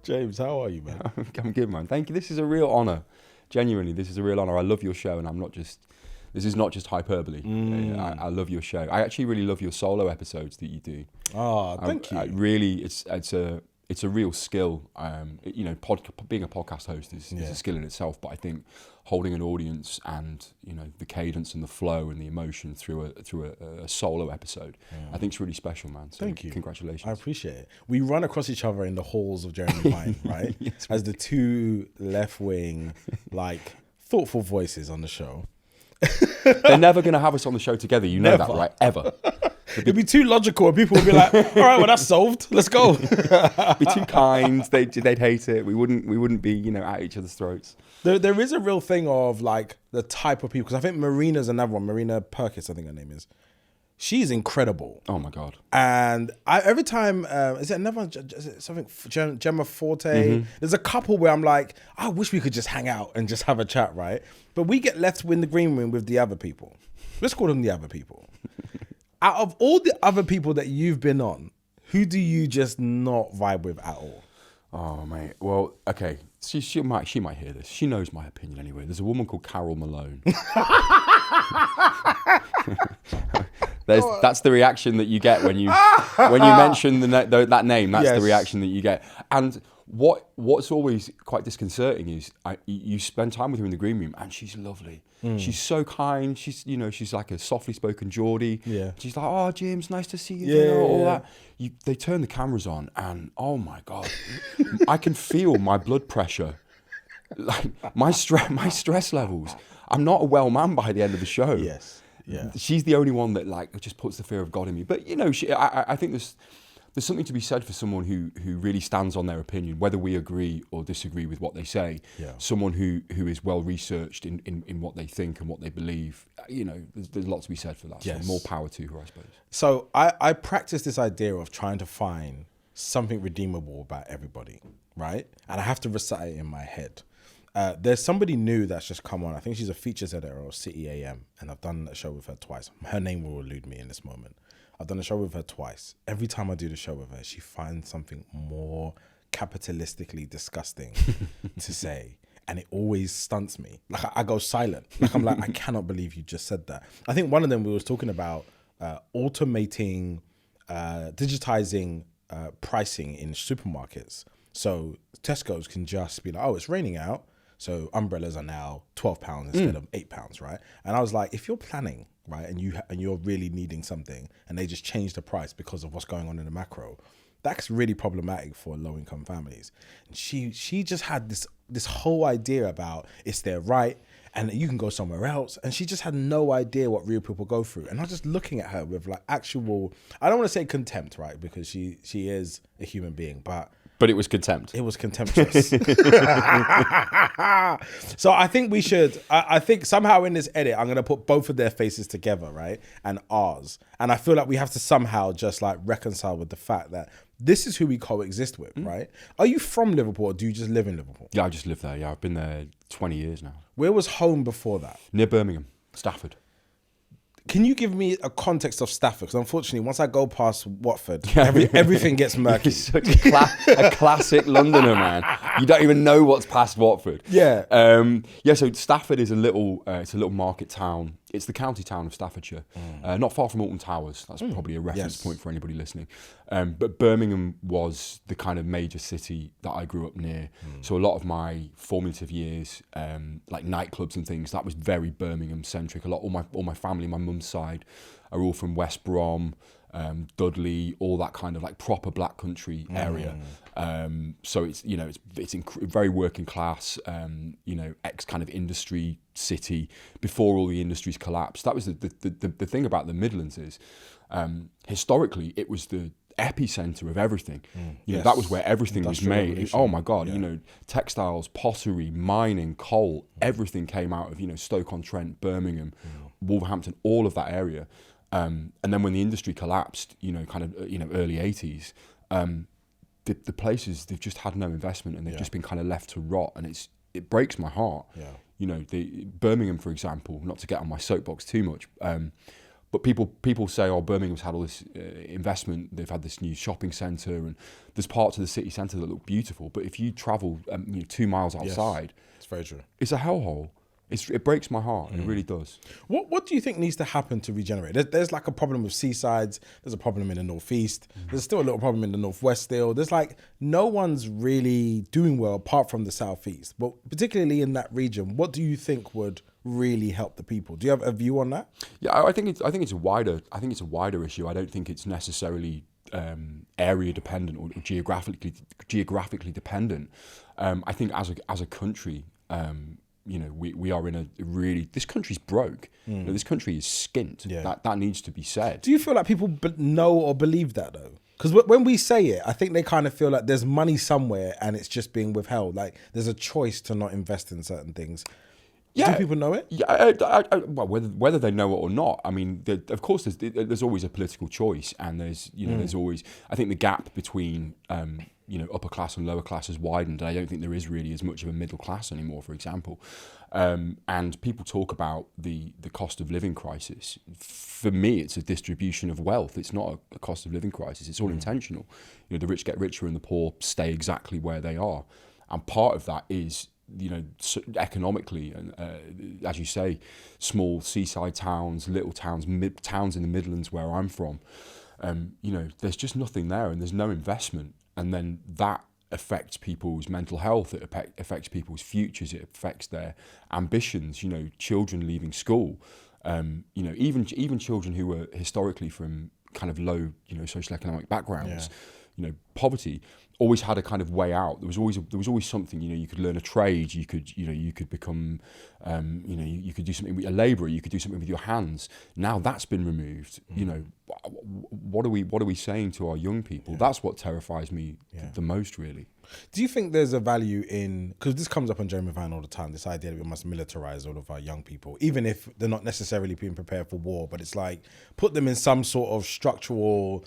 James, how are you, man? I'm good, man. Thank you. This is a real honour. Genuinely, this is a real honour. I love your show, and this is not just hyperbole. I love your show. I actually really love your solo episodes that you do. Oh, thank you. Really, it's a real skill. Being a podcast host is a skill in itself, but I think holding an audience and the cadence and the flow and the emotion through a solo episode, I think it's really special, man. So thank you. Congratulations. I appreciate it. We run across each other in the halls of Jeremy Pine, right? Yes, as the two left-wing, thoughtful voices on the show. They're never going to have us on the show together. You know that, right? Ever. It'd be too logical, and people would be like, "All right, well that's solved. Let's go." Be too kind. They'd hate it. We wouldn't be at each other's throats. There is a real thing of the type of people, because I think Marina's another one. Marina Perkis, I think her name is. She's incredible. Oh my God. And every time, is it something, Gemma Forte? Mm-hmm. There's a couple where I'm like, I wish we could just hang out and just have a chat, right? But we get left in the green room with the other people. Let's call them the other people. Out of all the other people that you've been on, who do you just not vibe with at all? Oh, mate. Well, okay. She might hear this. She knows my opinion anyway. There's a woman called Carol Malone. That's the reaction that you get when you mention that name. That's the reaction that you get. And what's always quite disconcerting is you spend time with her in the green room, and she's lovely. She's so kind. She's like a softly spoken Geordie. Yeah. She's like, "Oh, James, nice to see you." All that. They turn the cameras on, and oh my God, I can feel my blood pressure, like my stress levels. I'm not a well man by the end of the show. Yes. Yeah. She's the only one that just puts the fear of God in me. But I think there's something to be said for someone who really stands on their opinion, whether we agree or disagree with what they say. Yeah. Someone who is well researched in what they think and what they believe. There's a lot to be said for that. Yes. So more power to her, I suppose. So I practice this idea of trying to find something redeemable about everybody, right? And I have to recite it in my head. There's somebody new that's just come on. I think she's a features editor of City AM, and I've done a show with her twice. Her name will elude me in this moment. I've done a show with her twice. Every time I do the show with her, she finds something more capitalistically disgusting to say, and it always stunts me. I go silent. I'm like, I cannot believe you just said that. I think one of them we was talking about automating, digitizing pricing in supermarkets. So Tesco's can just be like, "Oh, it's raining out, so umbrellas are now £12 instead of £8, right?" And I was like, if you're planning, right, and you're really needing something, and they just change the price because of what's going on in the macro, that's really problematic for low-income families. And she just had this whole idea about it's their right, and you can go somewhere else, and she just had no idea what real people go through. And I was just looking at her with actual, I don't want to say contempt, right, because she is a human being, but it was contempt. It was contemptuous. So I think we should, I think somehow in this edit, I'm going to put both of their faces together, right? And ours. And I feel like we have to somehow just reconcile with the fact that this is who we coexist with, right? Are you from Liverpool, or do you just live in Liverpool? Yeah, I just live there. Yeah, I've been there 20 years now. Where was home before that? Near Birmingham, Stafford. Can you give me a context of Stafford? Because unfortunately, once I go past Watford, everything gets murky. You're such a classic Londoner, man. You don't even know what's past Watford. Yeah. So Stafford is a little market town. It's the county town of Staffordshire, not far from Alton Towers. That's probably a reference point for anybody listening. But Birmingham was the kind of major city that I grew up near. So a lot of my formative years, like nightclubs and things, that was very Birmingham centric. All my family, my mum's side, are all from West Brom, Dudley, all that kind of proper black country area. So it's very working class, ex kind of industry city before all the industries collapsed. That was the thing about the Midlands is historically it was the epicenter of everything. That was where everything was made. Oh my God, textiles, pottery, mining, coal, everything came out of Stoke-on-Trent, Birmingham, Wolverhampton, all of that area. And then when the industry collapsed, early 80s, the places, they've just had no investment, and they've just been kind of left to rot, and it breaks my heart. Birmingham, for example, not to get on my soapbox too much, But people say, oh, Birmingham's had all this investment. They've had this new shopping centre, and there's parts of the city centre that look beautiful. But if you travel 2 miles outside, it's very true. It's a hellhole. It breaks my heart. It really does. What do you think needs to happen to regenerate? There's like a problem with seasides. There's a problem in the northeast. There's still a little problem in the northwest still. There's like no one's really doing well apart from the southeast. But particularly in that region, what do you think would really help the people? Do you have a view on that? Yeah, I think it's a wider issue. I don't think it's necessarily area dependent or geographically dependent. I think as a country. We are in a really, this country's broke. This country is skint. Yeah. That needs to be said. Do you feel like people know or believe that though? Because when we say it, I think they kind of feel like there's money somewhere and it's just being withheld. Like there's a choice to not invest in certain things. Yeah. Do people know it? Yeah, well, whether they know it or not, I mean, of course, there's always a political choice, and there's always, I think the gap between upper class and lower class has widened. And I don't think there is really as much of a middle class anymore, for example. And people talk about the cost of living crisis. For me, it's a distribution of wealth. It's not a cost of living crisis. It's all intentional. The rich get richer and the poor stay exactly where they are. And part of that is, economically, and as you say, small seaside towns, little towns, towns in the Midlands where I'm from, there's just nothing there and there's no investment. And then that affects people's mental health, it affects people's futures, it affects their ambitions, children leaving school, even children who were historically from kind of low, socioeconomic backgrounds, poverty, always had a kind of way out. There was always something. You could learn a trade. You could become, you could do something with a labourer. You could do something with your hands. Now that's been removed. What are we saying to our young people? Yeah. That's what terrifies me the most, really. Do you think there's a value in, because this comes up on Jeremy Vine all the time, this idea that we must militarize all of our young people, even if they're not necessarily being prepared for war, but it's like put them in some sort of structural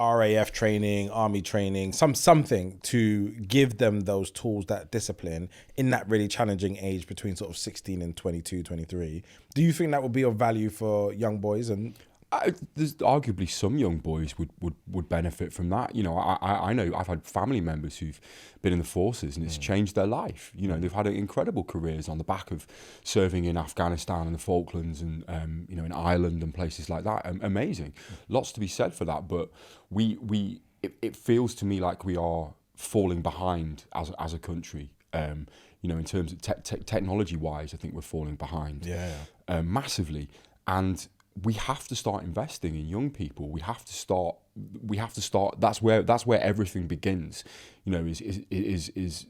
RAF training, army training, something to give them those tools, that discipline in that really challenging age between sort of 16 and 22, 23. Do you think that would be of value for young boys? And there's arguably some young boys would benefit from that. I know I've had family members who've been in the forces and it's changed their life. They've had incredible careers on the back of serving in Afghanistan and the Falklands and in Ireland and places like that. Amazing, lots to be said for that. But it feels to me like we are falling behind as a country. In terms of technology wise, I think we're falling behind. Massively. And we have to start investing in young people. We have to start. That's where everything begins. Is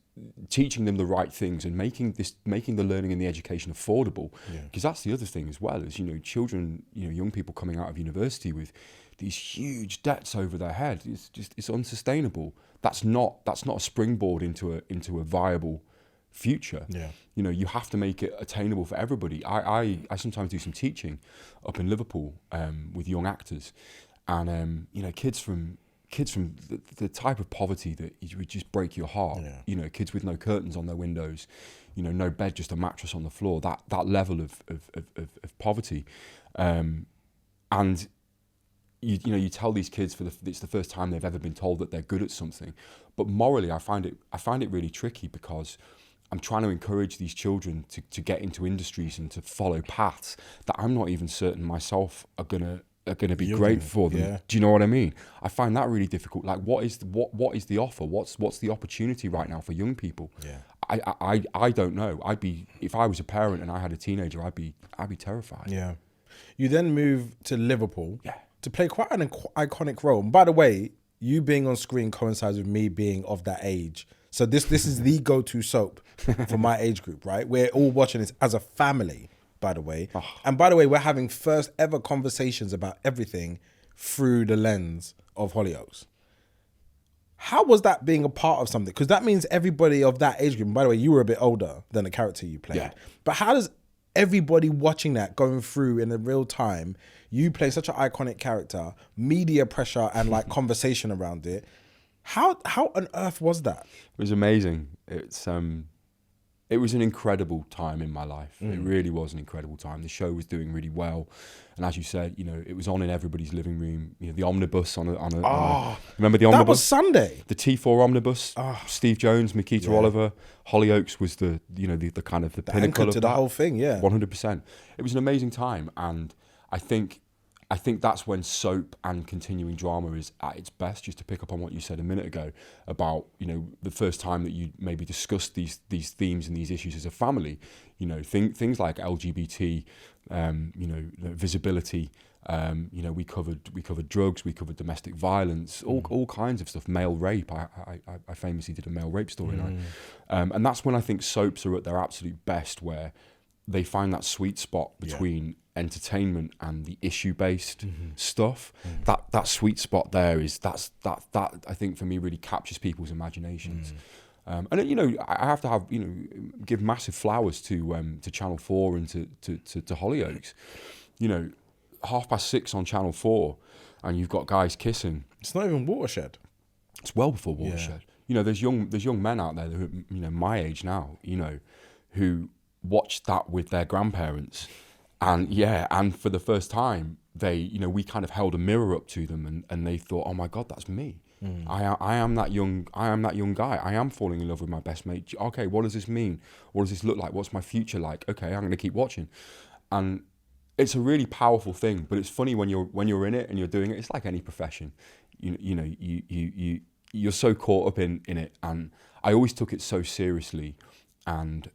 teaching them the right things and making the learning and the education affordable. Because that's the other thing as well. Is children, young people coming out of university with these huge debts over their head. It's unsustainable. That's not a springboard into a viable future. You have to make it attainable for everybody. I sometimes do some teaching up in Liverpool with young actors, and kids from the type of poverty that would just break your heart. Kids with no curtains on their windows, no bed, just a mattress on the floor. That level of poverty, and you tell these kids it's the first time they've ever been told that they're good at something, but morally I find it really tricky, because I'm trying to encourage these children to get into industries and to follow paths that I'm not even certain myself are gonna be great for them. Do you know what I mean? I find that really difficult. Like, what is the offer? What's the opportunity right now for young people? I don't know. If I was a parent and I had a teenager, I'd be terrified. You then move to Liverpool to play quite an iconic role. And by the way, you being on screen coincides with me being of that age. So this is the go-to soap for my age group, right? We're all watching this as a family, by the way. And by the way, we're having first ever conversations about everything through the lens of Hollyoaks. How was that being a part of something? Because that means everybody of that age group, and by the way, you were a bit older than the character you played. But how does everybody watching that, going through in the real time, you play such an iconic character, media pressure and like conversation around it, how on earth was that? It was amazing. It's It was an incredible time in my life. It really was an incredible time. The show was doing really well, and as you said, you know, it was on in everybody's living room. You know, the omnibus on a remember the omnibus? That was Sunday. The T4 omnibus. Steve Jones, Makita Oliver, Hollyoaks was the kind of the pinnacle anchor to of the that. whole thing. Yeah, 100%. It was an amazing time, and I think that's when soap and continuing drama is at its best. Just to pick up on what you said a minute ago about, you know, the first time that you maybe discussed these themes and these issues as a family, you know, things like LGBT, you know, visibility. You know, we covered drugs, we covered domestic violence, all kinds of stuff. Male rape. I famously did a male rape storyline, and that's when I think soaps are at their absolute best, where they find that sweet spot between entertainment and the issue-based stuff. That sweet spot there is that I think for me really captures people's imaginations. And you know, I have to give massive flowers to Channel 4 and to Hollyoaks. You know, 6:30 on Channel 4, and you've got guys kissing. It's not even Watershed. It's well before Watershed. You know, there's young men out there who are, you know, my age now, you know, who watched that with their grandparents. And for the first time, they, you know, we kind of held a mirror up to them, and they thought, oh my God, that's me. I am that young guy. I am falling in love with my best mate. Okay, what does this mean? What does this look like? What's my future like? Okay, I'm going to keep watching. And it's a really powerful thing, but it's funny when you're in it and you're doing it. It's like any profession. You're so caught up in it, and I always took it so seriously, and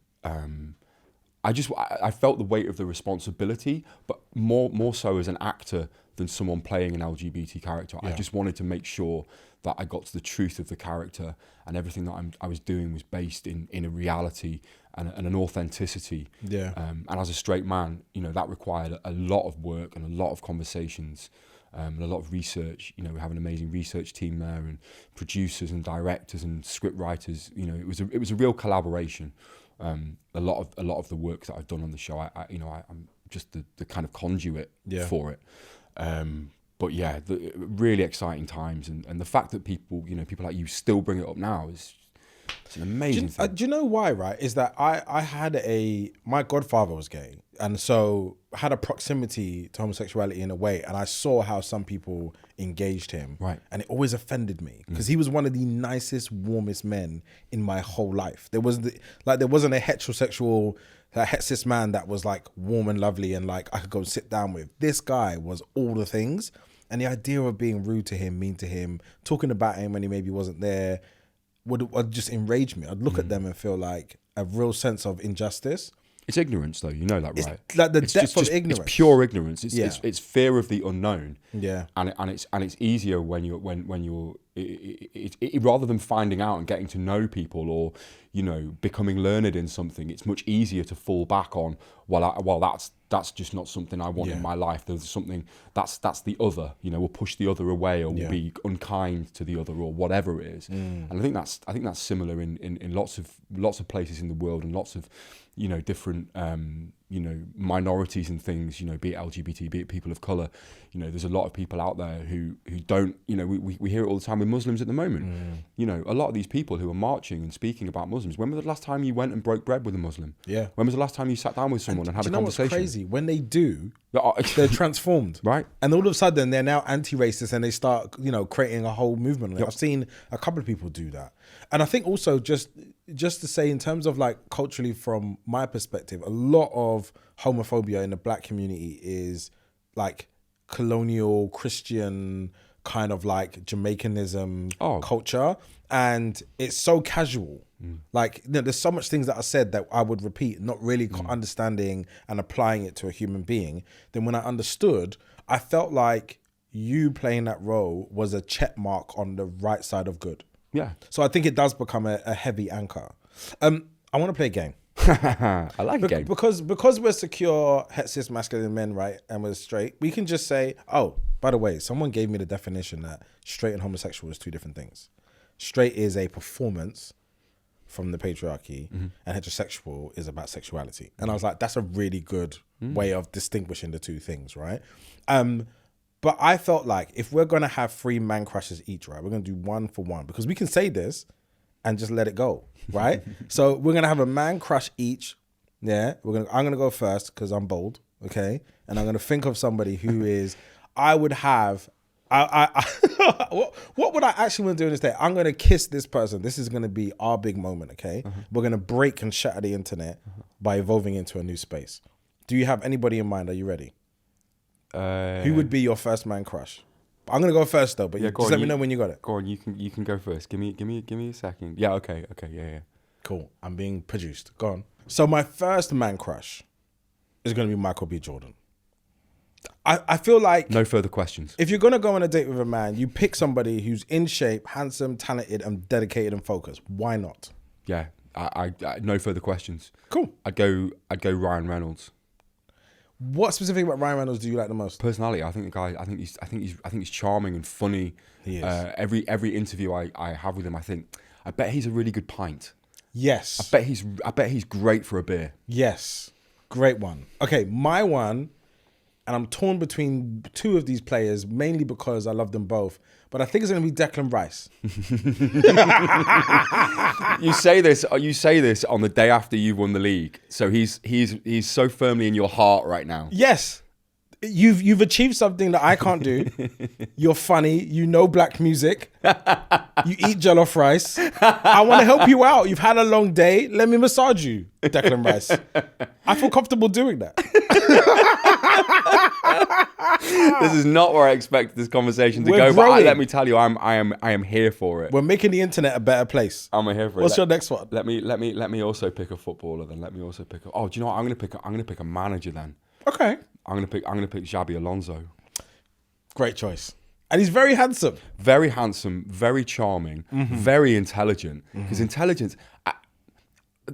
I felt the weight of the responsibility, but more so as an actor than someone playing an LGBT character. I just wanted to make sure that I got to the truth of the character, and everything that I was doing was based in a reality and an authenticity. Yeah. And as a straight man, you know, that required a lot of work and a lot of conversations, and a lot of research. You know, we have an amazing research team there, and producers and directors and script writers. You know, it was a real collaboration. A lot of the work that I've done on the show, I'm just the kind of conduit for it. But yeah, really exciting times, and the fact that people like you still bring it up now it's an amazing thing. Do you know why, right? Is that I had my godfather was gay, and so I had a proximity to homosexuality in a way, and I saw how some people engaged him, right? And it always offended me, because he was one of the nicest, warmest men in my whole life. There wasn't a heterosexual, cis man that was like warm and lovely and like I could go sit down with. This guy was all the things, and the idea of being rude to him, mean to him, talking about him when he maybe wasn't there would just enrage me. I'd look at them and feel like a real sense of injustice. It's ignorance, though. You know that, right? It's like the depth of ignorance. It's pure ignorance. It's fear of the unknown. Yeah. And it's easier when you're rather than finding out and getting to know people, or, you know, becoming learned in something. It's much easier to fall back on, that's just not something I want in my life. There's something that's the other. You know, we'll push the other away, or we'll be unkind to the other, or whatever it is. And I think that's similar in lots of places in the world, and lots of, you know, different minorities and things, you know, be it LGBT, be it people of colour. You know, there's a lot of people out there who don't, you know, we hear it all the time with Muslims at the moment. You know, a lot of these people who are marching and speaking about Muslims, when was the last time you went and broke bread with a Muslim? Yeah. When was the last time you sat down with someone and had a conversation? What's crazy? When they do, they're transformed. Right. And all of a sudden they're now anti-racist, and they start, you know, creating a whole movement. I've seen a couple of people do that. And I think also just to say, in terms of like culturally, from my perspective, a lot of homophobia in the black community is like colonial Christian kind of like Jamaicanism culture, and it's so casual. Like, you know, there's so much things that are said that I would repeat, not really understanding and applying it to a human being. Then when I understood, I felt like you playing that role was a check mark on the right side of good. Yeah. So I think it does become a heavy anchor. I want to play a game. I like a game. Because we're secure, cis masculine men, right, and we're straight, we can just say, oh, by the way, someone gave me the definition that straight and homosexual is two different things. Straight is a performance from the patriarchy, and heterosexual is about sexuality. And I was like, that's a really good way of distinguishing the two things, right? But I felt like if we're going to have 3 man crushes each, right, we're going to do 1 for 1, because we can say this and just let it go, right? So we're gonna have a man crush each. Yeah, I'm gonna go first because I'm bold, okay? And I'm gonna think of somebody who is. I would have. What would I actually want to do in this day? I'm gonna kiss this person. This is gonna be our big moment, okay? We're gonna break and shatter the internet by evolving into a new space. Do you have anybody in mind? Are you ready? Who would be your first man crush? I'm gonna go first though, but just let me know when you got it. Go on, you can go first. Give me a second. Yeah, okay, yeah. Cool. I'm being produced. Go on. So my first man crush is gonna be Michael B. Jordan. I feel like no further questions. If you're gonna go on a date with a man, you pick somebody who's in shape, handsome, talented, and dedicated and focused. Why not? Yeah, I no further questions. Cool. I'd go Ryan Reynolds. What specifically about Ryan Reynolds do you like the most? Personality. I think the guy. I think he's charming and funny. He is. Every interview I have with him, I bet he's a really good pint. Yes. I bet he's great for a beer. Yes. Great one. Okay, my one, and I'm torn between two of these players, mainly because I love them both, but I think it's going to be Declan Rice. You say this on the day after you've won the league. So he's so firmly in your heart right now. Yes. You've achieved something that I can't do. You're funny. You know black music. You eat jollof rice. I want to help you out. You've had a long day. Let me massage you, Declan Rice. I feel comfortable doing that. This is not where I expected this conversation to go. Growing. But let me tell you, I am here for it. We're making the internet a better place. I'm here for it. What's your next one? Let me also pick a footballer. Then let me also pick. Oh, do you know what? I'm gonna pick a manager then. Okay. I'm gonna pick Xabi Alonso. Great choice. And he's very handsome. Very handsome, very charming, very intelligent. Because intelligence,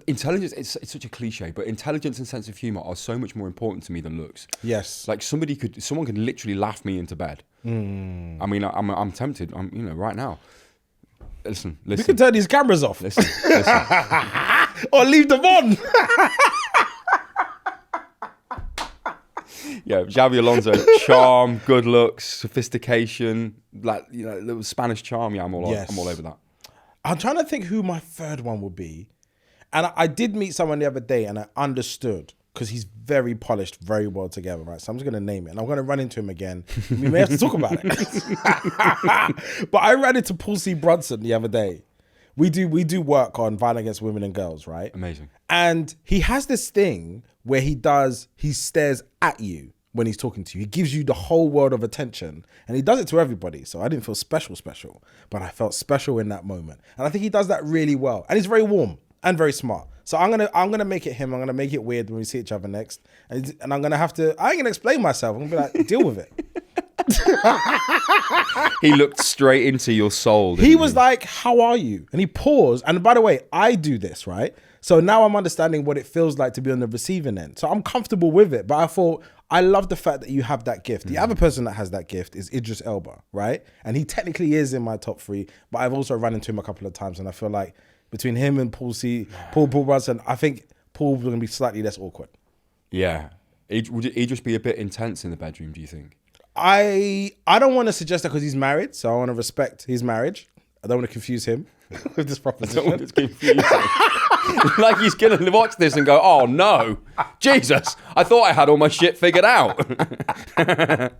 it's such a cliche, but intelligence and sense of humor are so much more important to me than looks. Yes. Like someone could literally laugh me into bed. I mean, I'm tempted. Right now. Listen. We can turn these cameras off. Listen. Or leave them on. Yeah, Xabi Alonso, charm, good looks, sophistication, little Spanish charm. Yeah, I'm all over that. I'm trying to think who my third one would be. And I did meet someone the other day and I understood because he's very polished, very well together, right? So I'm just going to name it and I'm going to run into him again. We may have to talk about it. But I ran into Paul C. Brunson the other day. We do work on violence against women and girls, right? Amazing. And he has this thing where he stares at you when he's talking to you. He gives you the whole world of attention and he does it to everybody. So I didn't feel special, but I felt special in that moment. And I think he does that really well. And he's very warm and very smart. So I'm gonna make it him. I'm gonna make it weird when we see each other next. And I'm gonna have to, I ain't gonna explain myself. I'm gonna be like, deal with it. He looked straight into your soul. He was like, how are you? And he paused. And by the way, I do this, right? So now I'm understanding what it feels like to be on the receiving end. So I'm comfortable with it. But I thought, I love the fact that you have that gift. The other person that has that gift is Idris Elba, right? And he technically is in my top 3, but I've also run into him a couple of times. And I feel like between him and Paul Brunson, I think Paul was going to be slightly less awkward. Yeah. Would Idris be a bit intense in the bedroom, do you think? I don't want to suggest that because he's married. So I want to respect his marriage. I don't want to confuse him with this proposition. I don't want to confuse him. Like he's going to watch this and go, oh no, Jesus, I thought I had all my shit figured out. By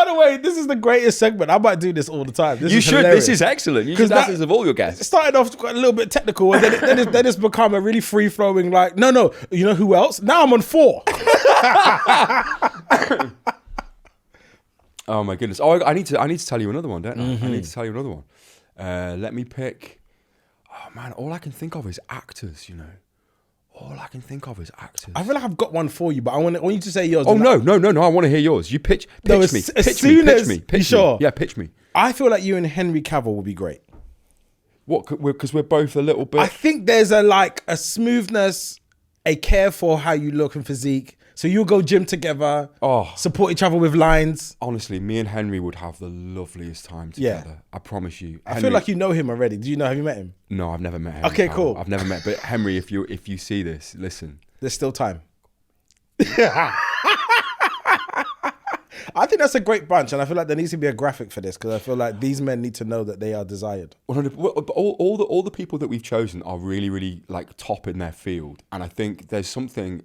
the way, this is the greatest segment. I might do this all the time. You should. Hilarious. This is excellent. You should ask this of all your guests. It started off a little bit technical and then it's become a really free-flowing like, no, you know who else? Now I'm on 4. Oh my goodness. Oh, I need to tell you another one, don't I? I need to tell you another one. Let me pick. Oh man, all I can think of is actors, All I can think of is actors. I feel like I've got one for you, but I want you to say yours. Oh, no. I want to hear yours. You pitch me. Pitch me. Sure? Yeah, pitch me. I feel like you and Henry Cavill would be great. What? Because we're both a little bit... I think there's a smoothness, a care for how you look and physique. So you'll go gym together, support each other with lines. Honestly, me and Henry would have the loveliest time together. Yeah. I promise you. I feel like you know him already. Have you met him? No, I've never met him. Okay, cool. I've never met, but Henry, if you see this, listen. There's still time. I think that's a great bunch, and I feel like there needs to be a graphic for this because I feel like these men need to know that they are desired. 100. All the people that we've chosen are really, really like top in their field, and I think there's something.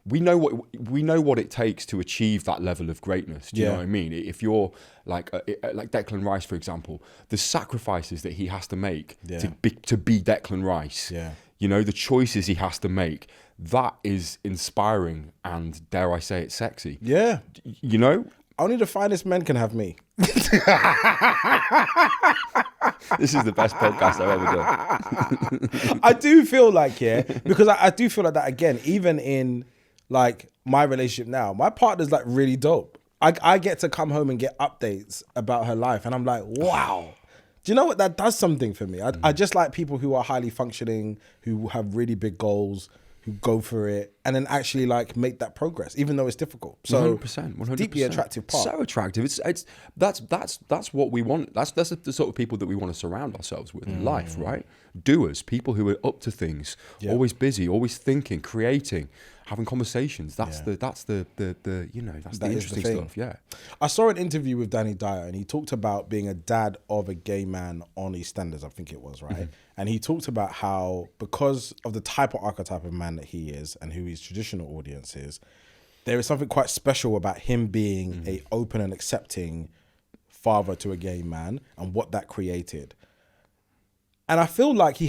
We know what it takes to achieve that level of greatness. Do you know what I mean? If you're like Declan Rice, for example, the sacrifices that he has to make to be Declan Rice. Yeah. You know, the choices he has to make. That is inspiring and, dare I say it, sexy. Yeah. You know? Only the finest men can have me. This is the best podcast I've ever done. I do feel like, because I do feel like that again, even in like my relationship now, my partner's like really dope. I get to come home and get updates about her life and I'm like, wow. Do you know what? That does something for me. I just like people who are highly functioning, who have really big goals, who go for it, and then actually like make that progress, even though it's difficult. So 100%. deeply attractive part. So attractive. That's what we want. That's the sort of people that we want to surround ourselves with in life, right? Doers, people who are up to things, always busy, always thinking, creating, having conversations. That's the interesting stuff. Yeah. I saw an interview with Danny Dyer and he talked about being a dad of a gay man on EastEnders, I think it was, right? Mm-hmm. And he talked about how, because of the type of archetype of man that he is and who his traditional audience is, there is something quite special about him being a open and accepting father to a gay man and what that created. And I feel like he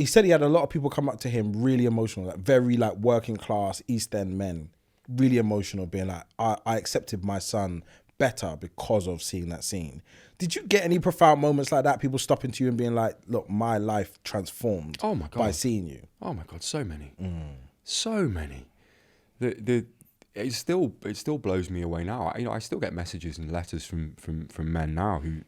said he had a lot of people come up to him really emotional, like very like working class East End men, really emotional, being like, I accepted my son better because of seeing that scene. Did you get any profound moments like that? People stopping to you and being like, look, my life transformed by seeing you. Oh my God, so many. So many. It still blows me away now. I still get messages and letters from men now who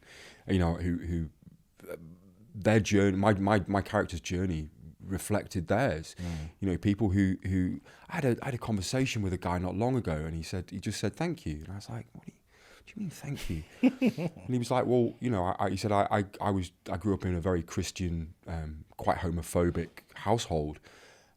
their journey, my character's journey reflected theirs. You know, people who I had a conversation with a guy not long ago, and he just said thank you, and I was like, what do you mean thank you? And he was like, well, you know, he said I grew up in a very Christian, quite homophobic household.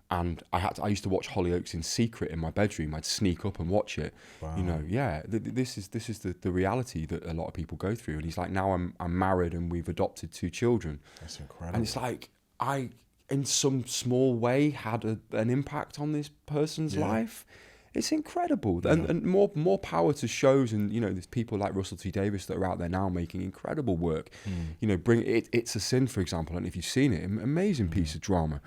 And I used to watch Hollyoaks in secret in my bedroom. I'd sneak up and watch it. Wow. You know, this is the reality that a lot of people go through. And he's like, now I'm married and we've adopted 2 children. That's incredible. And it's like, I, in some small way, had an impact on this person's life. It's incredible. Yeah. And more power to shows, and you know, there's people like Russell T Davies that are out there now making incredible work. You know, It's a Sin, for example, and if you've seen it, amazing piece of drama.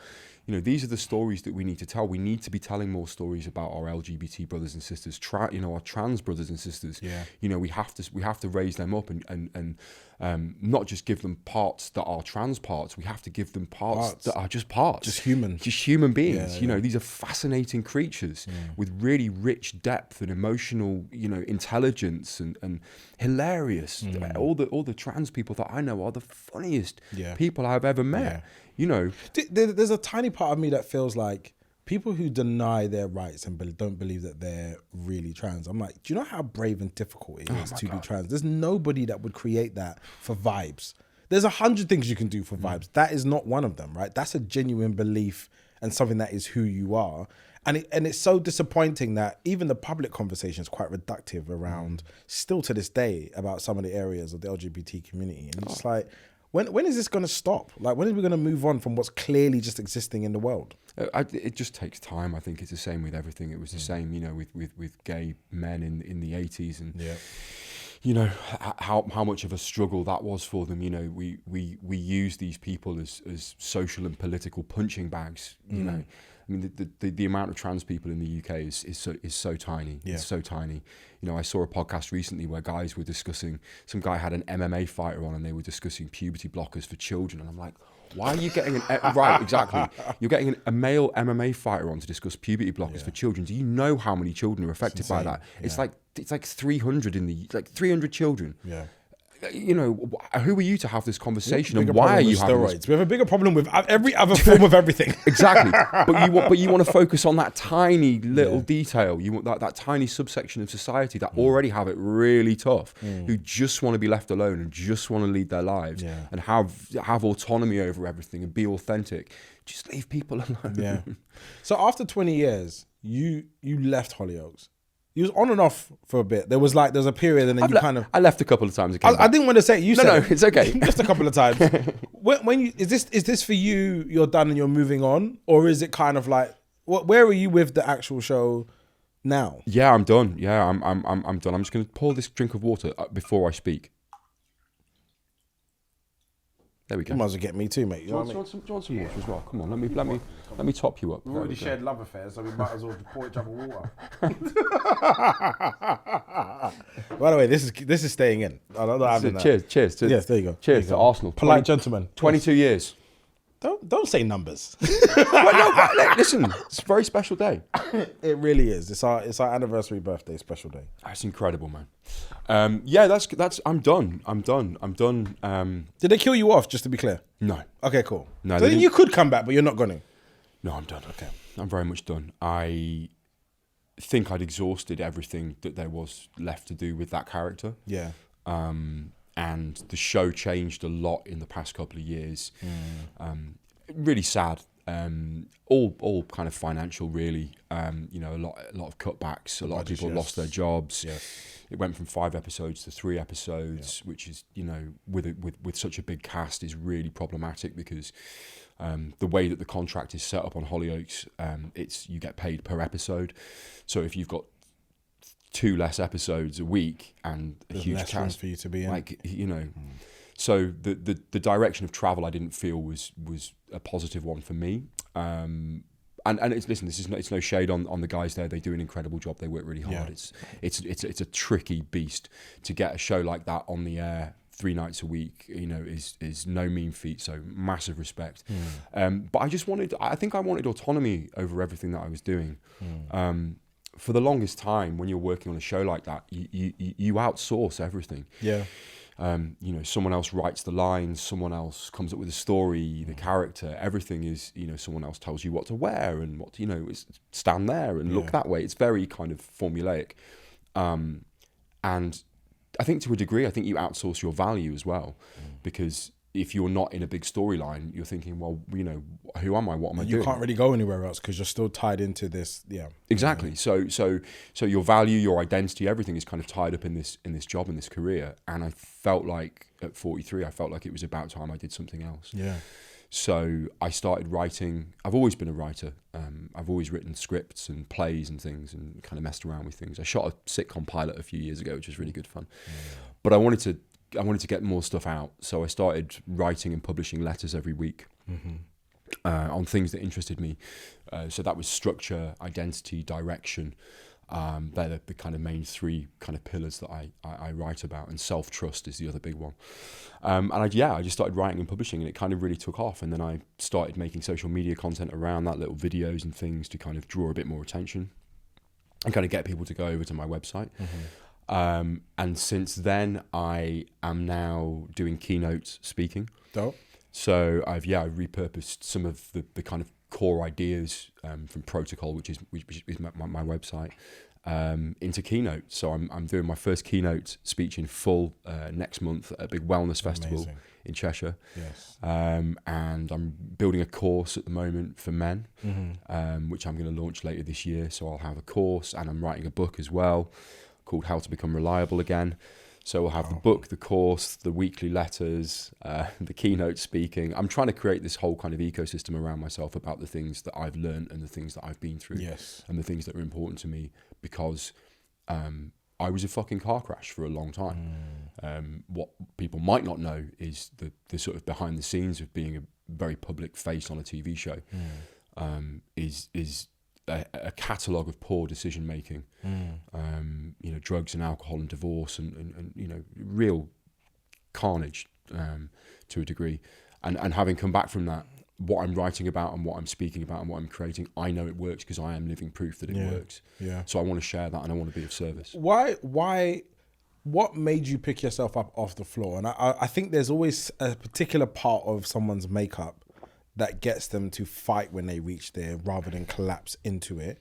You know, these are the stories that we need to tell. We need to be telling more stories about our LGBT brothers and sisters, our trans brothers and sisters. Yeah. You know, we have to raise them up and not just give them parts that are trans parts. We have to give them parts that are just parts. Just human beings. Yeah, you know, these are fascinating creatures with really rich depth and emotional, you know, intelligence and hilarious. All the trans people that I know are the funniest people I've ever met. Yeah. You know, there's a tiny part of me that feels like people who deny their rights and don't believe that they're really trans. I'm like, do you know how brave and difficult it is to be trans? There's nobody that would create that for vibes. There's 100 things you can do for vibes. That is not one of them, right? That's a genuine belief and something that is who you are. And it's so disappointing that even the public conversation is quite reductive around, still to this day, about some of the areas of the LGBT community. And it's like, when is this going to stop? Like, when are we going to move on from what's clearly just existing in the world? It just takes time. I think it's the same with everything. It was the same, you know, with gay men in the 80s, and you know how much of a struggle that was for them. You know, we use these people as social and political punching bags. You know. I mean, the amount of trans people in the UK is so tiny. Yeah. It's so tiny. You know, I saw a podcast recently where guys were discussing, some guy had an MMA fighter on and they were discussing puberty blockers for children. And I'm like, why are you getting right, exactly. You're getting a male MMA fighter on to discuss puberty blockers for children. Do you know how many children are affected by that? It's like 300 300 children. Yeah. You know, who are you to have this conversation, and why are you having steroids? We have a bigger problem with every other form of everything. Exactly, but you want to focus on that tiny little detail. You want that tiny subsection of society that already have it really tough, who just want to be left alone and just want to lead their lives and have autonomy over everything and be authentic. Just leave people alone. Yeah. So after 20 years, you left Hollyoaks. You was on and off for a bit. There was a period, and then I left a couple of times. I didn't want to say it. You said no, it. it's okay. Just a couple of times. When you is this for you? You're done and you're moving on, or is it kind of like where are you with the actual show now? Yeah, I'm done. Yeah, I'm done. I'm just going to pour this drink of water before I speak. There we go. You might as well get me too, mate. Do you want some water as well? Come on, let me top you up. We've already shared love affairs, so we might as well pour each other water. By the way, this is staying in. I don't know. Cheers. Yes, there you go. Cheers to Arsenal. Polite gentleman. 22 years. Don't say numbers. Listen, it's a very special day. It really is. It's our anniversary birthday special day. That's incredible, man. Yeah, that's. I'm done. Did they kill you off? Just to be clear. No. Okay, cool. No, so you could come back, but you're not going to. No, I'm done. Okay, I'm very much done. I think I'd exhausted everything that there was left to do with that character. Yeah. And the show changed a lot in the past couple of years. Really sad. All kind of financial, really. A lot of cutbacks. A lot of people lost their jobs. Yes. It went from 5 episodes to 3 episodes, which is, with such a big cast, is really problematic because the way that the contract is set up on Hollyoaks, you get paid per episode. So if you've got 2 less episodes a week and a huge cast for you to be in. So the direction of travel I didn't feel was a positive one for me. And it's no shade on the guys there. They do an incredible job. They work really hard. Yeah. It's a tricky beast to get a show like that on the air 3 nights a week. Is no mean feat. So massive respect. But I think I wanted autonomy over everything that I was doing. For the longest time, when you're working on a show like that, you outsource everything. Yeah. Someone else writes the lines, someone else comes up with a story, the character, everything is, someone else tells you what to wear and what, stand there and look that way. It's very kind of formulaic. And I think to a degree, you outsource your value as well, because if you're not in a big storyline, you're thinking, well, who am I? What am I doing? You can't really go anywhere else because you're still tied into this. Yeah, exactly. So your value, your identity, everything is kind of tied up in this job, in this career. And I felt like at 43, it was about time I did something else. Yeah. So I started writing. I've always been a writer. I've always written scripts and plays and things and kind of messed around with things. I shot a sitcom pilot a few years ago, which was really good fun. But I wanted to get more stuff out, so I started writing and publishing letters every week on things that interested me. So that was structure, identity, direction. They're the kind of main 3 kind of pillars that I write about, and self-trust is the other big one. And I just started writing and publishing, and it kind of really took off. And then I started making social media content around that, little videos and things to kind of draw a bit more attention and kind of get people to go over to my website. And since then, I am now doing keynote speaking. Dope. So I've repurposed some of the kind of core ideas from Protocol, which is my website, into keynote. So I'm doing my first keynote speech in full next month at a big wellness festival in Cheshire. Yes. And I'm building a course at the moment for men, which I'm going to launch later this year. So I'll have a course, and I'm writing a book as well, called How to Become Reliable Again. So we'll have the book, the course, the weekly letters, the keynote speaking. I'm trying to create this whole kind of ecosystem around myself about the things that I've learned and the things that I've been through, and the things that are important to me, because I was a fucking car crash for a long time. What people might not know is the sort of behind the scenes of being a very public face on a TV show is a catalogue of poor decision making, drugs and alcohol and divorce and real carnage to a degree. And having come back from that, what I'm writing about and what I'm speaking about and what I'm creating, I know it works because I am living proof that it works. Yeah. So I want to share that and I want to be of service. What made you pick yourself up off the floor? And I think there's always a particular part of someone's makeup that gets them to fight when they reach there rather than collapse into it.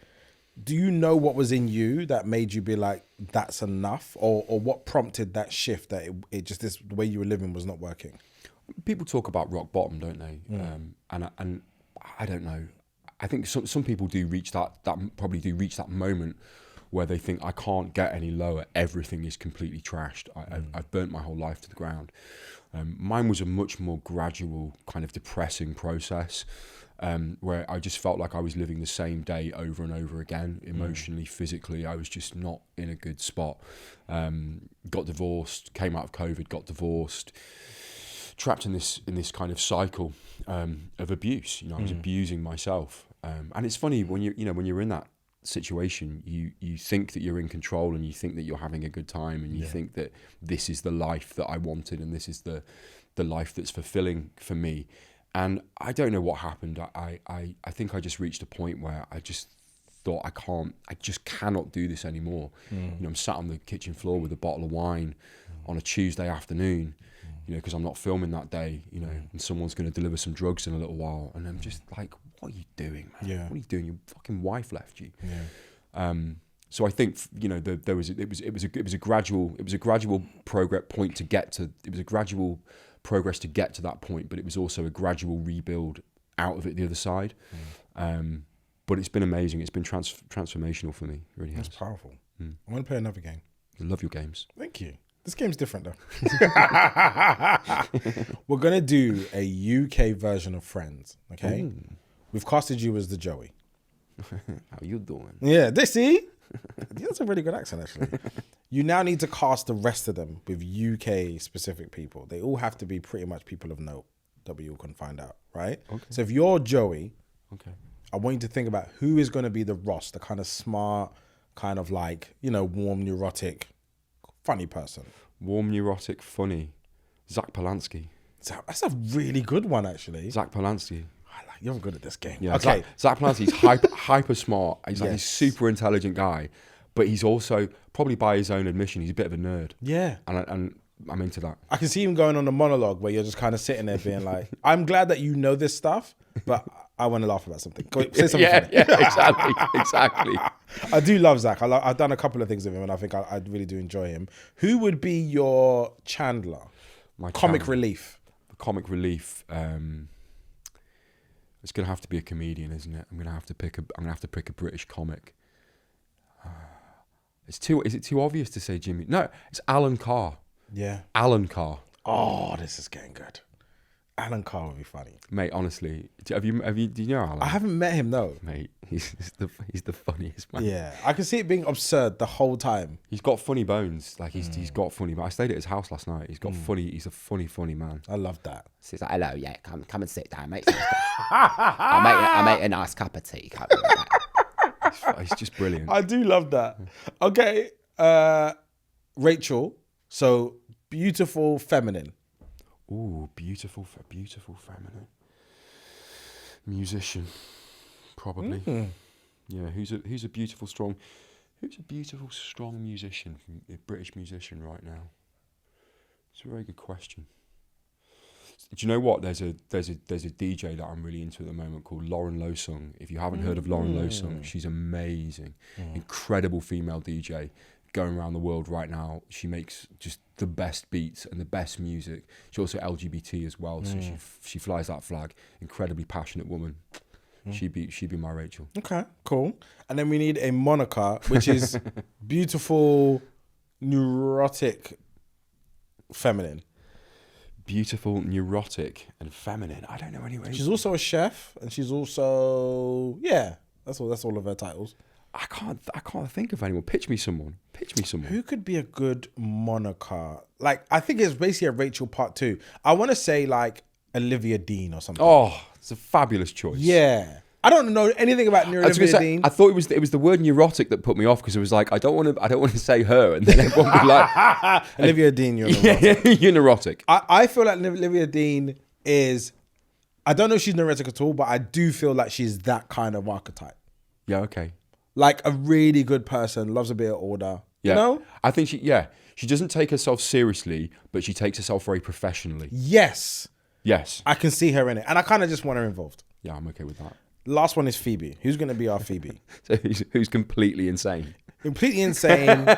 Do you know what was in you that made you be like, that's enough? Or what prompted that shift that it just, this, the way you were living was not working? People talk about rock bottom, don't they? And I don't know. I think some people do reach that probably do reach that moment where they think I can't get any lower. Everything is completely trashed. I've burnt my whole life to the ground. Mine was a much more gradual kind of depressing process, where I just felt like I was living the same day over and over again, emotionally, physically. I was just not in a good spot. Got divorced, came out of COVID, got divorced, trapped in this kind of cycle of abuse. I was abusing myself. And it's funny when you're in that situation, you think that you're in control, and you think that you're having a good time, and you think that this is the life that I wanted, and this is the life that's fulfilling for me. And I don't know what happened. I think I just reached a point where I just thought I just cannot do this anymore. I'm sat on the kitchen floor with a bottle of wine on a Tuesday afternoon, because I'm not filming that day, and someone's going to deliver some drugs in a little while, and I'm just like, what are you doing, man? Yeah. What are you doing? Your fucking wife left you. Yeah. So I think it was a gradual progress point to get to. It was a gradual progress to get to that point, but it was also a gradual rebuild out of it the other side. But it's been amazing. It's been transformational for me. It really has. That's powerful. I want to play another game. I love your games. Thank you. This game's different though. We're gonna do a UK version of Friends. Okay. Ooh. We've casted you as the Joey. How you doing? Yeah, see? That's a really good accent, actually. You now need to cast the rest of them with UK specific people. They all have to be pretty much people of note that we all can find out, right? Okay. So if you're Joey, I want you to think about who is going to be the Ross, the kind of smart, kind of like, warm, neurotic, funny person. Warm, neurotic, funny. Zach Polanski. That's a really good one, actually. Zach Polanski. You're good at this game. Yeah, okay. Zach Polanski's hyper smart. He's like a super intelligent guy, but he's also, probably by his own admission, he's a bit of a nerd. Yeah. And I'm into that. I can see him going on a monologue where you're just kind of sitting there being like, I'm glad that you know this stuff, but I want to laugh about something. Say something funny. Exactly. I do love Zach. I've done a couple of things with him, and I think I really do enjoy him. Who would be your Chandler? My comic relief. The comic relief. It's gonna have to be a comedian, isn't it? I'm gonna have to pick a British comic. Is it too obvious to say Jimmy? No, it's Alan Carr. Yeah, Alan Carr. Oh, this is getting good. Alan Carr would be funny, mate. Honestly, do you know Alan? I haven't met him, no, mate. He's the funniest man. Yeah, I can see it being absurd the whole time. He's got funny bones. Like he's got funny. But I stayed at his house last night. He's got funny. He's a funny man. I love that. So he's like, hello, yeah, come and sit down, mate. I'll make a nice cup of tea. He's just brilliant. I do love that. Okay, Rachel. So beautiful, feminine. Ooh, beautiful feminine. Musician, probably. Yeah, who's a beautiful, strong musician, a British musician right now? It's a very good question. Do you know what? There's a DJ that I'm really into at the moment called Lauren Losung. If you haven't heard of Lauren Losung, she's amazing, incredible female DJ. Going around the world right now. She makes just the best beats and the best music. She's also LGBT as well, so she flies that flag. Incredibly passionate woman. She'd be my Rachel. Okay, cool. And then we need a moniker, which is beautiful, neurotic, feminine. Beautiful, neurotic, and feminine. I don't know anyway. She's also a chef, and she's also That's all of her titles. I can't think of anyone. Pitch me someone. Who could be a good moniker? Like, I think it's basically a Rachel part 2. I want to say like Olivia Dean or something. Oh, it's a fabulous choice. Yeah. I don't know anything about Olivia Dean. I thought it was the word neurotic that put me off, because it was like, I don't want to say her, and then everyone would be like Olivia Dean, you're neurotic. Yeah, you're neurotic. I feel like Olivia Dean is, I don't know if she's neurotic at all, but I do feel like she's that kind of archetype. Yeah, okay. Like a really good person, loves a bit of order. Yeah. You know? I think she doesn't take herself seriously, but she takes herself very professionally. Yes. I can see her in it. And I kind of just want her involved. Yeah, I'm okay with that. Last one is Phoebe. Who's going to be our Phoebe? So who's completely insane? Completely insane.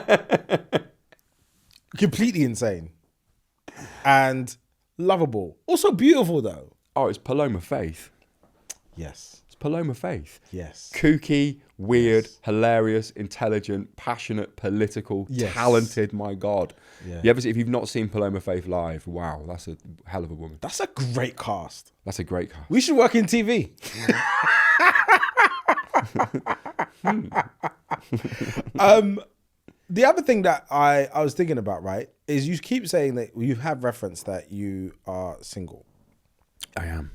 Completely insane. And lovable. Also beautiful, though. Oh, it's Paloma Faith. Yes. It's Paloma Faith. Yes. Kooky, weird, hilarious, intelligent, passionate, political, talented. My God. Yeah. If you've not seen Paloma Faith live, wow, that's a hell of a woman. That's a great cast. That's a great cast. We should work in TV. The other thing that I was thinking about, right, is you keep saying that you have referenced that you are single. I am.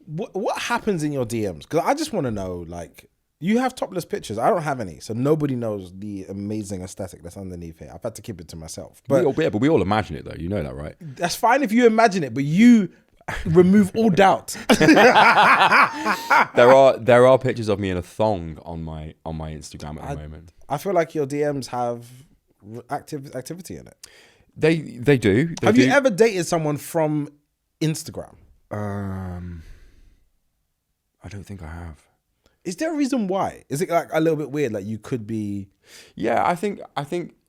What happens in your DMs? Because I just want to know, like, you have topless pictures. I don't have any, so nobody knows the amazing aesthetic that's underneath it. I've had to keep it to myself. But we all imagine it, though. You know that, right? that's fine if you imagine it, but you remove all doubt. There are pictures of me in a thong on my Instagram at the moment. I feel like your DMs have activity in it. They do. Have you ever dated someone from Instagram? I don't think I have. Is there a reason why? Is it like a little bit weird? Like you could be. Yeah, I think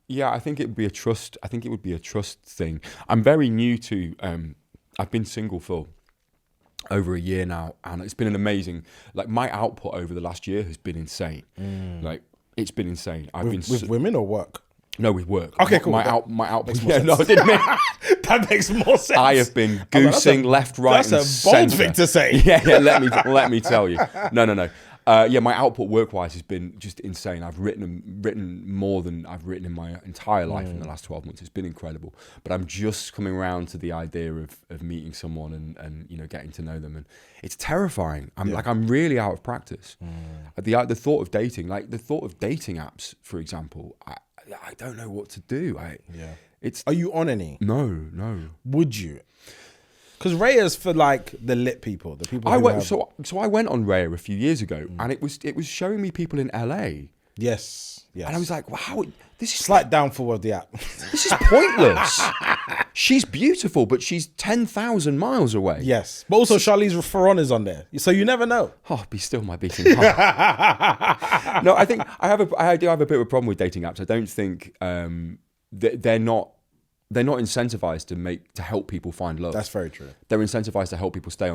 it would be a trust. I think it would be a trust thing. I'm very new to. I've been single for over a year now, and it's been an amazing. Like my output over the last year has been insane. Like it's been insane. With women or work? No, with work. Okay, cool. My output. Makes more sense. I didn't mean. That makes more sense. I have been goosing left, right, and that's a bold centre. thing to say. Yeah. Let me tell you. No. My output work-wise has been just insane. I've written more than I've written in my entire life in the last 12 months. It's been incredible. But I'm just coming around to the idea of meeting someone and getting to know them, and it's terrifying. I'm really out of practice. The thought of dating, like the thought of dating apps, for example, I don't know what to do. Are you on any? No. Would you? Because Raya's for like the lit people, the people. So I went on Raya a few years ago, and it was showing me people in LA. Yes. And I was like, wow, this is slight downfall of the app. This is pointless. She's beautiful, but she's 10,000 miles away. Yes, but also Charlize Theron is on there, so you never know. Oh, be still my beating heart. No, I think I do have a bit of a problem with dating apps. I don't think they're not incentivized to help people find love. That's very true. They're incentivized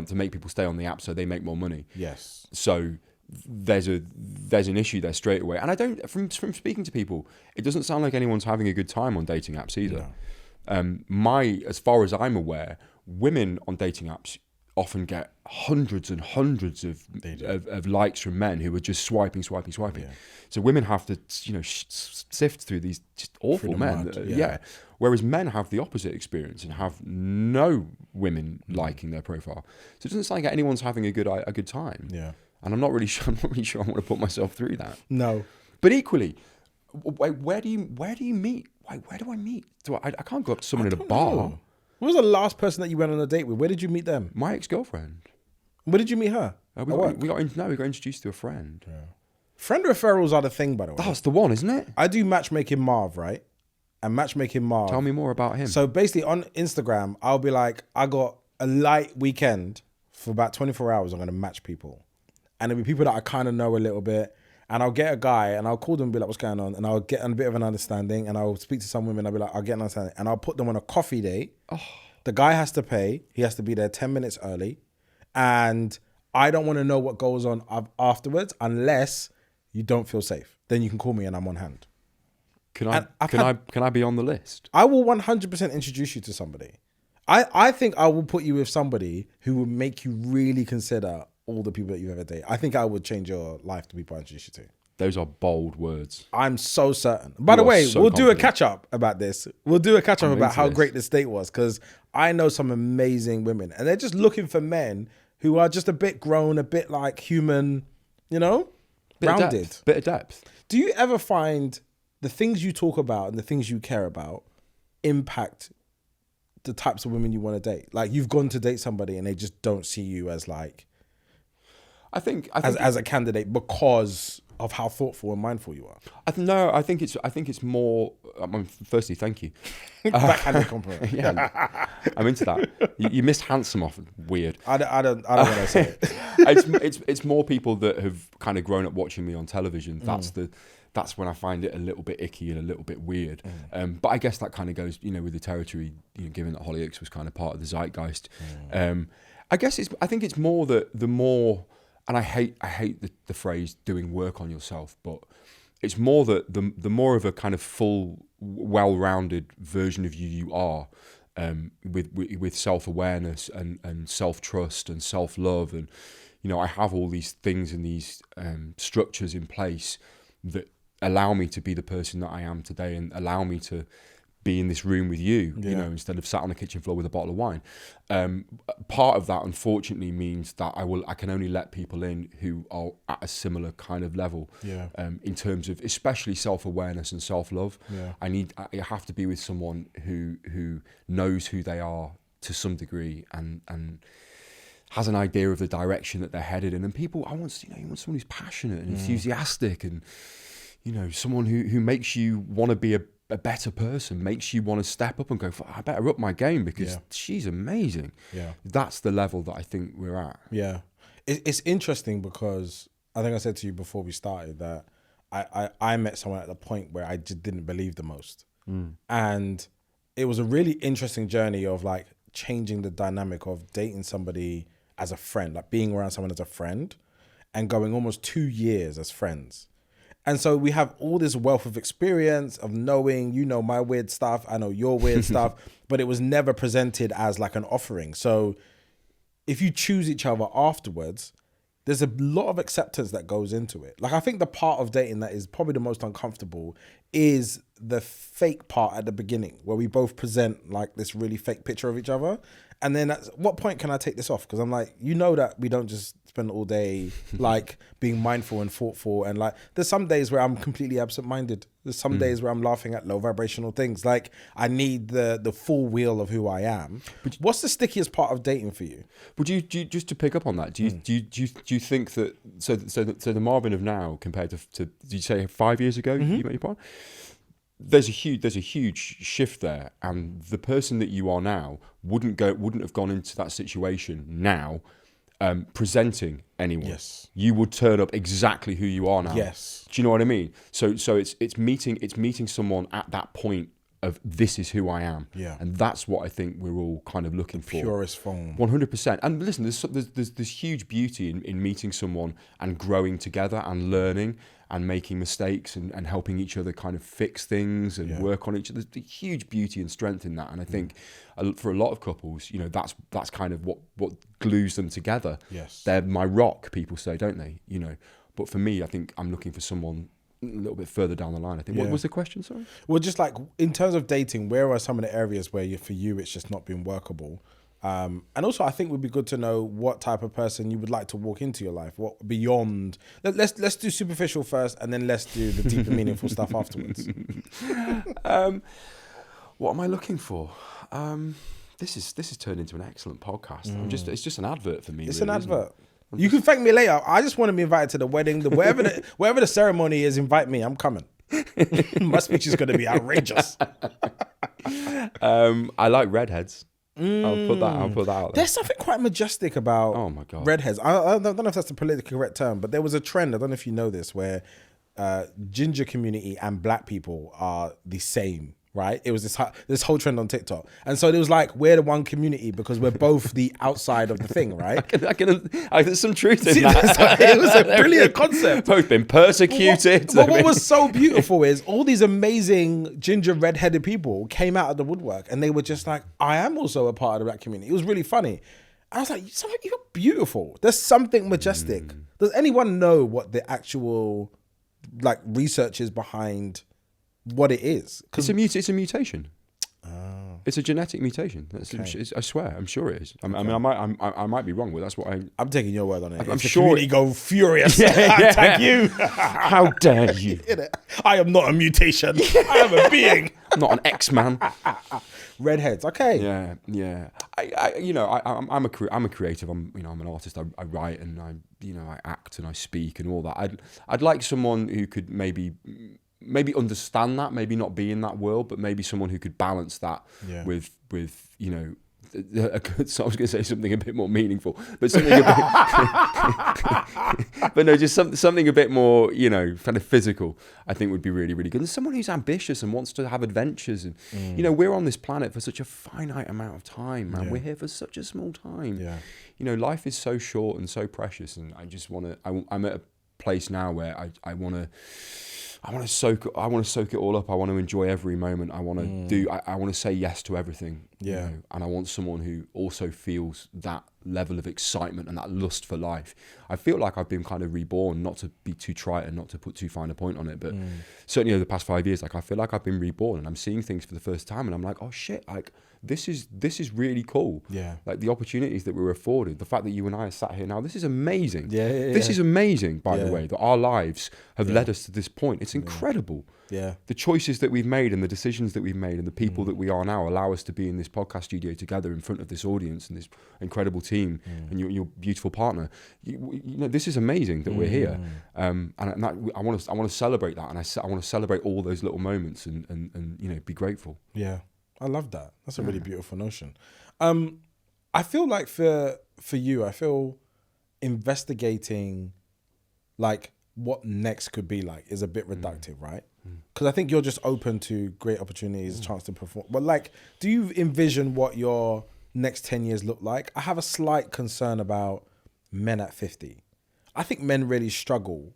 to make people stay on the app so they make more money. Yes. So there's an issue there straight away. And I don't, from speaking to people, it doesn't sound like anyone's having a good time on dating apps either. No. As far as I'm aware, women on dating apps often get hundreds and hundreds of likes from men who are just swiping. Yeah. So women have to, sift through these just awful men. Whereas men have the opposite experience and have no women liking their profile. So it doesn't sound like anyone's having a good time. Yeah. And I'm not really sure I want to put myself through that. No. But equally, where do you meet? Where do I meet? I can't go up to someone in a bar. Know. Who was the last person that you went on a date with? Where did you meet them? My ex-girlfriend. Where did you meet her? We got introduced to a friend. Yeah. Friend referrals are the thing, by the way. That's the one, isn't it? I do Matchmaking Marv, right? And Matchmaking Marv. Tell me more about him. So basically on Instagram, I'll be like, I got a light weekend for about 24 hours. I'm going to match people. And it'll be people that I kind of know a little bit. And I'll get a guy and I'll call them and be like, what's going on? And I'll get a bit of an understanding. And I'll speak to some women. I'll be like, I'll get an understanding. And I'll put them on a coffee date. Oh. The guy has to pay. He has to be there 10 minutes early. And I don't want to know what goes on afterwards unless you don't feel safe. Then you can call me and I'm on hand. Can I be on the list? I will 100% introduce you to somebody. I think I will put you with somebody who will make you really consider all the people that you've ever dated. I think I would change your life to people I introduce you to. Those are bold words. I'm so certain. By the way, we'll do a catch up about this. We'll do a catch up about how great this date was, because I know some amazing women and they're just looking for men who are just a bit grown, a bit like human, rounded. Bit of depth. Do you ever find the things you talk about and the things you care about impact the types of women you want to date? Like you've gone to date somebody and they just don't see you as like, I think as a candidate because of how thoughtful and mindful you are. I think it's more. Firstly, thank you. Backhanded compliment. Yeah, I'm into that. You missed handsome off. Weird. I don't want to say it. It's more people that have kind of grown up watching me on television. That's when I find it a little bit icky and a little bit weird. But I guess that kind of goes, with the territory. Given that Hollyoaks was kind of part of the zeitgeist. I think it's more that the more and I hate the phrase doing work on yourself, but it's more that the more of a kind of full, well-rounded version of you are, with self-awareness and self-trust and self-love, and I have all these things and these structures in place that allow me to be the person that I am today, and allow me to be in this room with you, instead of sat on the kitchen floor with a bottle of wine. Part of that, unfortunately, means that I can only let people in who are at a similar kind of level, in terms of especially self-awareness and self-love. I have to be with someone who knows who they are to some degree, and has an idea of the direction that they're headed in. And people, I want someone who's passionate and enthusiastic, and someone who makes you want to be a better person, makes you want to step up and go, I better up my game because she's amazing. That's the level that I think we're at. It's interesting because I think I said to you before we started that I met someone at the point where I just didn't believe the most, and it was a really interesting journey of like changing the dynamic of dating somebody as a friend, like being around someone as a friend, and going almost 2 years as friends. And so we have all this wealth of experience of knowing, my weird stuff, I know your weird stuff, but it was never presented as like an offering. So if you choose each other afterwards, there's a lot of acceptance that goes into it. Like, I think the part of dating that is probably the most uncomfortable is the fake part at the beginning, where we both present like this really fake picture of each other. And then at what point can I take this off? Because I'm like, that we don't just spend all day like being mindful and thoughtful. And like, there's some days where I'm completely absent-minded. There's some days where I'm laughing at low vibrational things. Like, I need the full wheel of who I am. But what's the stickiest part of dating for you? Would you just to pick up on that? Do you think that so the Marvin of now compared to did you say 5 years ago you met your partner? There's a huge shift there, and the person that you are now wouldn't have gone into that situation now presenting anyone. Yes. You would turn up exactly who you are now. Yes. Do you know what I mean? So it's meeting someone at that point of this is who I am. Yeah. And that's what I think we're all kind of looking for. Purest form. 100%. And listen, there's huge beauty in meeting someone and growing together and learning and making mistakes and helping each other kind of fix things and work on each other. There's a huge beauty and strength in that. And I think for a lot of couples, that's kind of what glues them together. Yes. They're my rock, people say, don't they? But for me, I think I'm looking for someone a little bit further down the line, I think. What was the question, sorry? Well, just like in terms of dating, where are some of the areas where for you it's just not been workable? And also, I think it would be good to know what type of person you would like to walk into your life. What beyond? Let's do superficial first, and then let's do the deeper, meaningful stuff afterwards. What am I looking for? This has turned into an excellent podcast. It's just an advert for me. It's really, an advert. You can thank me later. I just want to be invited to the wedding, wherever the ceremony is. Invite me. I'm coming. My speech is going to be outrageous. I like redheads. I'll put that out there. There's something quite majestic about redheads. I don't know if that's the politically correct term, but there was a trend, I don't know if you know this, where ginger community and black people are the same, right? It was this whole trend on TikTok. And so it was like, we're the one community because we're both the outside of the thing, right? There's some truth in that. It was a brilliant concept. Both been persecuted. But what was so beautiful is all these amazing ginger red-headed people came out of the woodwork and they were just like, I am also a part of the black community. It was really funny. I was like, you're beautiful. There's something majestic. Does anyone know what the actual like research is behind what it is? It's a mutation. It's a genetic mutation. I swear, I'm sure it is. I mean, I might be wrong, but that's what I'm taking your word on it. I'm sure. Community go furious. Attack you. How dare you? I am not a mutation. I am a being. I'm not an X-Man. Redheads. Okay. Yeah. I'm a creative. I'm an artist. I write and I act and I speak and all that. I'd like someone who could maybe understand that, maybe not be in that world, but maybe someone who could balance that with So I was going to say something a bit more meaningful, but something a bit, but no, just something a bit more, you know, kind of physical, I think would be really, really good. And someone who's ambitious and wants to have adventures. And, you know, we're on this planet for such a finite amount of time, man. We're here for such a small time. Yeah. You know, life is so short and so precious. And I just want to, I'm at a place now where I want to soak it all up. I want to enjoy every moment. I want to I want to say yes to everything. Yeah. You know? And I want someone who also feels that level of excitement and that lust for life. I feel like I've been kind of reborn, not to be too trite and not to put too fine a point on it, but certainly over the past 5 years, like I feel like I've been reborn and I'm seeing things for the first time and I'm like, oh shit, like this is really cool. Yeah. Like the opportunities that we're afforded, the fact that you and I are sat here now, this is amazing. Yeah. This is amazing, by the way, that our lives have led us to this point. It's incredible. Yeah. The choices that we've made and the decisions that we've made and the people that we are now allow us to be in this podcast studio together in front of this audience and this incredible team and your beautiful partner. You know, this is amazing that we're here. And that, I want to celebrate that. And I want to celebrate all those little moments and you know, be grateful. Yeah. I love that. That's a really beautiful notion. I feel like for you, I feel investigating like what next could be like is a bit reductive, right? Because I think you're just open to great opportunities, chance to perform. But like, do you envision what your next 10 years look like? I have a slight concern about men at 50. I think men really struggle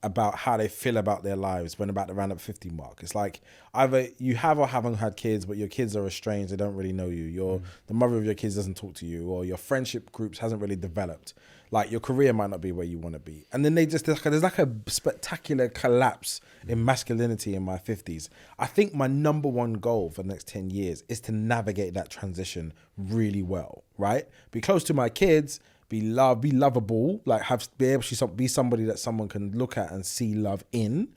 about how they feel about their lives when about the round up 50 mark. It's like either you have or haven't had kids, but your kids are estranged, they don't really know you. The mother of your kids doesn't talk to you, or your friendship groups hasn't really developed. Like your career might not be where you want to be. And then there's like a spectacular collapse in masculinity in my 50s. I think my number one goal for the next 10 years is to navigate that transition really well, right? Be close to my kids, be lovable, like be able to be somebody that someone can look at and see love in.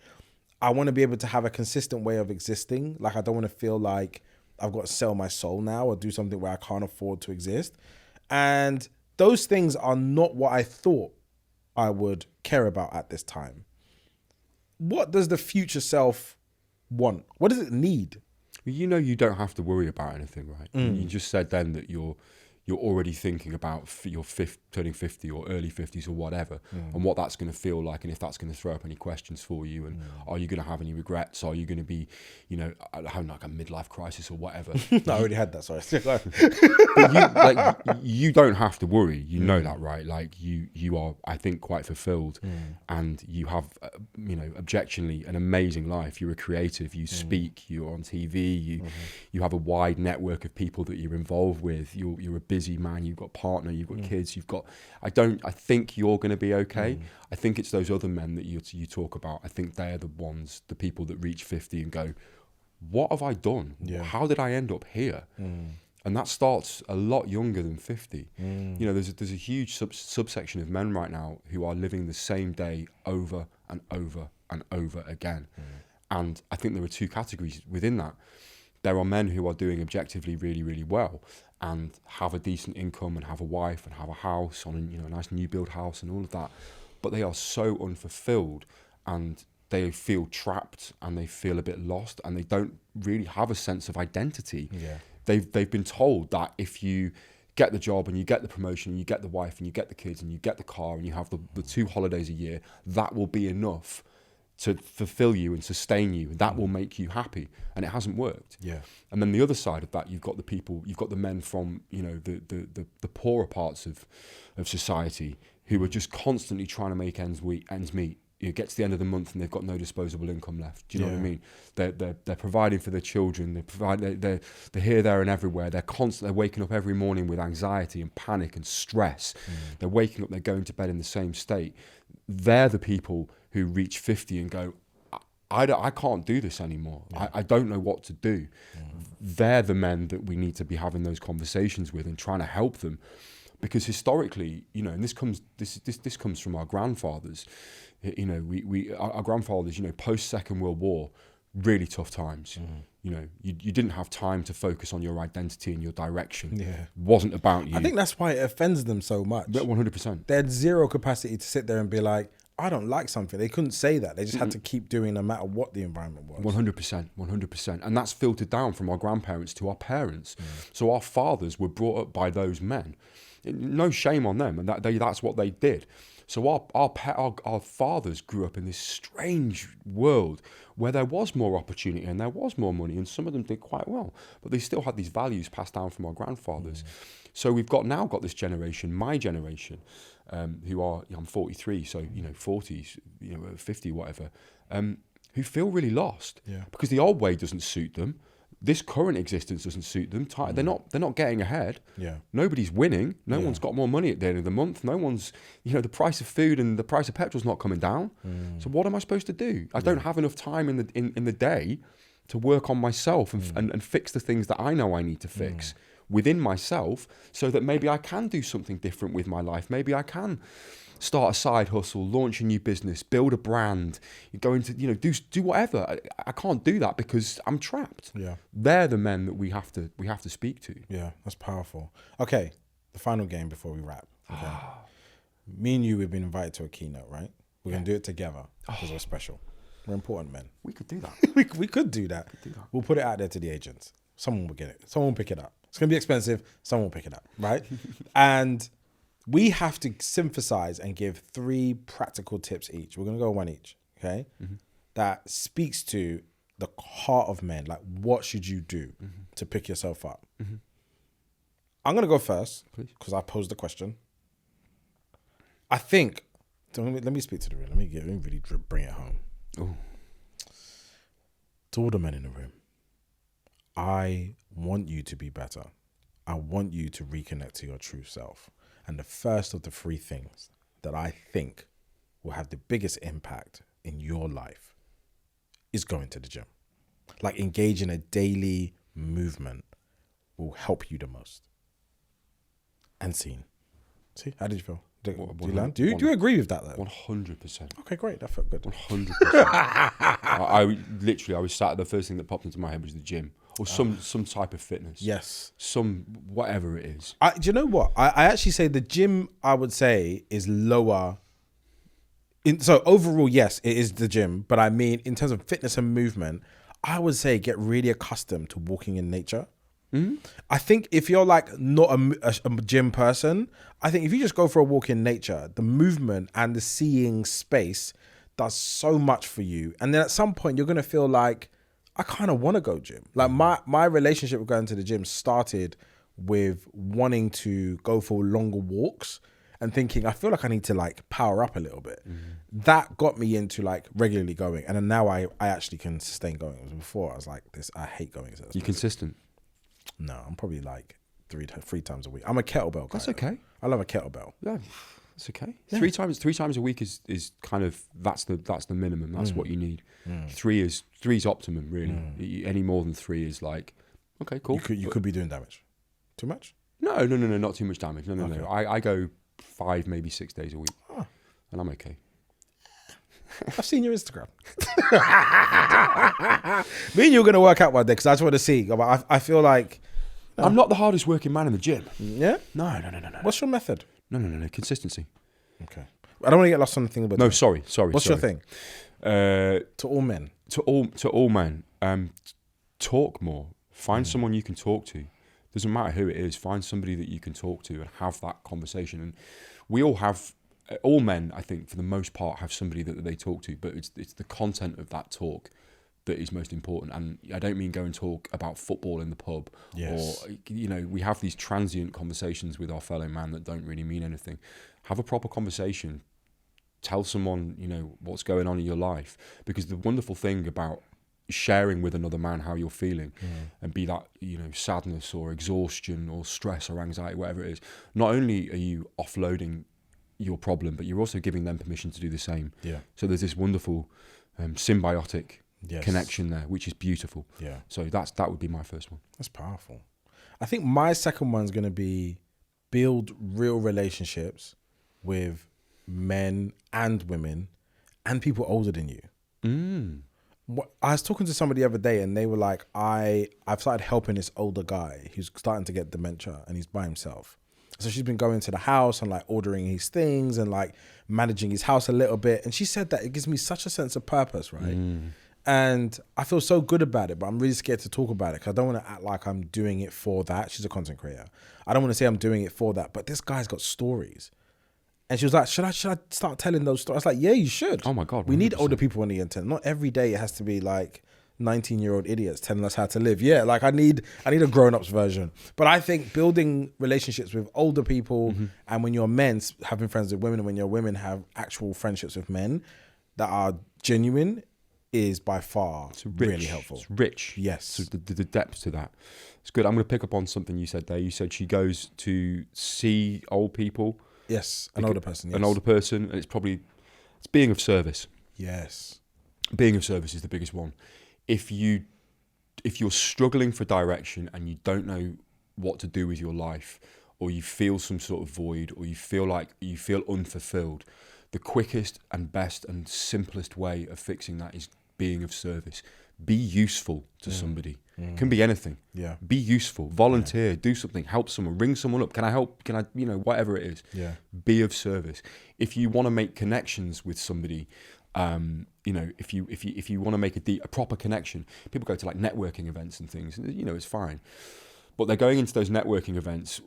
I want to be able to have a consistent way of existing. Like I don't want to feel like I've got to sell my soul now or do something where I can't afford to exist. And those things are not what I thought I would care about at this time. What does the future self want? What does it need? You know, you don't have to worry about anything, right? You just said then that you're already thinking about your turning 50 or early 50s or whatever, and what that's going to feel like, and if that's going to throw up any questions for you, and are you going to have any regrets? Are you going to be, you know, having like a midlife crisis or whatever? I already had that, sorry. But you don't have to worry. You know that, right? Like you are, I think, quite fulfilled, and you have, you know, objectively an amazing life. You're a creative. You speak. You're on TV. You have a wide network of people that you're involved with. You're a busy man. You've got a partner. You've got kids. You've got. I think you're going to be okay. I think it's those other men that you talk about. I think they're the ones, the people that reach 50 and go, what have I done? Yeah. How did I end up here? And that starts a lot younger than 50. You know, there's a huge subsection of men right now who are living the same day over and over and over again. And I think there are two categories within that. There are men who are doing objectively really, really well and have a decent income and have a wife and have a house on, you know, a nice new build house and all of that. But they are so unfulfilled and they feel trapped and they feel a bit lost and they don't really have a sense of identity. Yeah. They've been told that if you get the job and you get the promotion and you get the wife and you get the kids and you get the car and you have the 2 holidays a year, that will be enough to fulfill you and sustain you. That will make you happy. And it hasn't worked. Yeah. And then the other side of that, you've got the men from, you know, the poorer parts of society who are just constantly trying to make ends meet. You get to the end of the month and they've got no disposable income left. Do you know what I mean? They're providing for their children. They're here, there, and everywhere. They're waking up every morning with anxiety and panic and stress. They're waking up. They're going to bed in the same state. They're the people who reach 50 and go, I can't do this anymore. I don't know what to do. They're the men that we need to be having those conversations with and trying to help them, because historically, you know, and this comes from our grandfathers. You know, our grandfathers, you know, post Second World War, really tough times. You know, you didn't have time to focus on your identity and your direction. Yeah, it wasn't about you. I think that's why it offends them so much. 100%. They had zero capacity to sit there and be like, I don't like something. They couldn't say that. They just had to keep doing no matter what the environment was. 100%. And that's filtered down from our grandparents to our parents. So our fathers were brought up by those men. No shame on them, and that's what they did. So our fathers grew up in this strange world where there was more opportunity and there was more money, and some of them did quite well, but they still had these values passed down from our grandfathers. So we've now got this generation, my generation, who are, I'm 43, so 40s, 50, whatever, who feel really lost because the old way doesn't suit them. This current existence doesn't suit them. They're not getting ahead. Yeah. Nobody's winning. No one's got more money at the end of the month. No one's, the price of food and the price of petrol's not coming down. So what am I supposed to do? I don't have enough time in the day to work on myself and fix the things that I know I need to fix within myself, so that maybe I can do something different with my life. Maybe I can start a side hustle, launch a new business, build a brand, go into, do whatever. I can't do that because I'm trapped. Yeah. They're the men that we have to speak to. Yeah, that's powerful. Okay, the final game before we wrap. Okay. Me and you, we've been invited to a keynote, right? We're going to do it together because we're special. We're important men. We could do that. we could do that. We'll put it out there to the agents. Someone will get it. Someone will pick it up. It's going to be expensive. Someone will pick it up, right? And we have to synthesize and give 3 practical tips each. We're going to go 1 each, okay? That speaks to the heart of men. Like, what should you do to pick yourself up? I'm going to go first because I posed the question. I think, let me speak to the room. Let me really bring it home. Ooh. To all the men in the room, I want you to be better. I want you to reconnect to your true self. And the first of the 3 things that I think will have the biggest impact in your life is going to the gym. Like, engage in a daily movement will help you the most. And seen. See, how did you feel? Do you learn? Do you agree with that though? 100%. Okay, great. That felt good. 100%. I was sat, the first thing that popped into my head was the gym. Or some type of fitness. Yes. Whatever it is. Do you know what? I actually say the gym, I would say, is lower. So overall, yes, it is the gym. But I mean, in terms of fitness and movement, I would say get really accustomed to walking in nature. I think if you're like not a gym person, I think if you just go for a walk in nature, the movement and the seeing space does so much for you. And then at some point, you're going to feel like, I kind of want to go gym. Like my relationship with going to the gym started with wanting to go for longer walks and thinking, I feel like I need to like power up a little bit. That got me into like regularly going. And then now I actually can sustain going. Before I was like this, I hate going. You consistent? No, I'm probably like three times a week. I'm a kettlebell guy. That's okay. I love a kettlebell. Yeah. That's okay. Yeah. 3 times a week is kind of that's the minimum. That's what you need. 3 is optimum really. Any more than 3 is like, okay, cool. You could be doing damage. Too much? No, not too much damage. No. Okay. I go 5, maybe 6 days a week, and I'm okay. I've seen your Instagram. Me and you are going to work out one day because I just want to see. I feel like I'm not the hardest working man in the gym. Yeah? No. What's your method? No. Consistency. Okay. I don't want to get lost on the thing about. No, sorry. What's your thing? To all men. To all men. Talk more. Find someone you can talk to. Doesn't matter who it is. Find somebody that you can talk to and have that conversation. And we all have. All men, I think, for the most part, have somebody that they talk to, but it's the content of that talk that is most important. And I don't mean go and talk about football in the pub, yes. Or we have these transient conversations with our fellow man that don't really mean anything. Have a proper conversation. Tell someone what's going on in your life, because the wonderful thing about sharing with another man how you're feeling, and be that sadness or exhaustion or stress or anxiety, whatever it is, not only are you offloading your problem, but you're also giving them permission to do the same. Yeah. So there's this wonderful symbiotic connection there, which is beautiful. Yeah. So that would be my first one. That's powerful. I think my second one's going to be build real relationships with men and women and people older than you. I was talking to somebody the other day and they were like, I've started helping this older guy who's starting to get dementia and he's by himself. So she's been going to the house and like ordering his things and like managing his house a little bit. And she said that it gives me such a sense of purpose, right? And I feel so good about it, but I'm really scared to talk about it because I don't want to act like I'm doing it for that. She's a content creator. I don't want to say I'm doing it for that, but this guy's got stories. And she was like, should I start telling those stories? I was like, yeah, you should. Oh my God. 100%. We need older people on the internet. Not every day it has to be like 19-year-old idiots telling us how to live. Yeah, like I need a grown-ups version. But I think building relationships with older people and when you're men, having friends with women, and when you're women, have actual friendships with men that are genuine is by far really helpful. It's rich. Yes. So the depth to that. It's good. I'm going to pick up on something you said there. You said she goes to see old people. Yes, an older person. Yes. An older person, and it's being of service. Yes. Being of service is the biggest one. If you're struggling for direction and you don't know what to do with your life, or you feel some sort of void, or you feel unfulfilled, the quickest and best and simplest way of fixing that is being of service. Be useful to somebody. It can be anything. Yeah. Be useful. Volunteer. Do something. Help someone. Ring someone up. Can I help? Can I? Whatever it is. Yeah. Be of service. If you want to make connections with somebody, if you want to make a proper connection, people go to like networking events and things. It's fine, but they're going into those networking events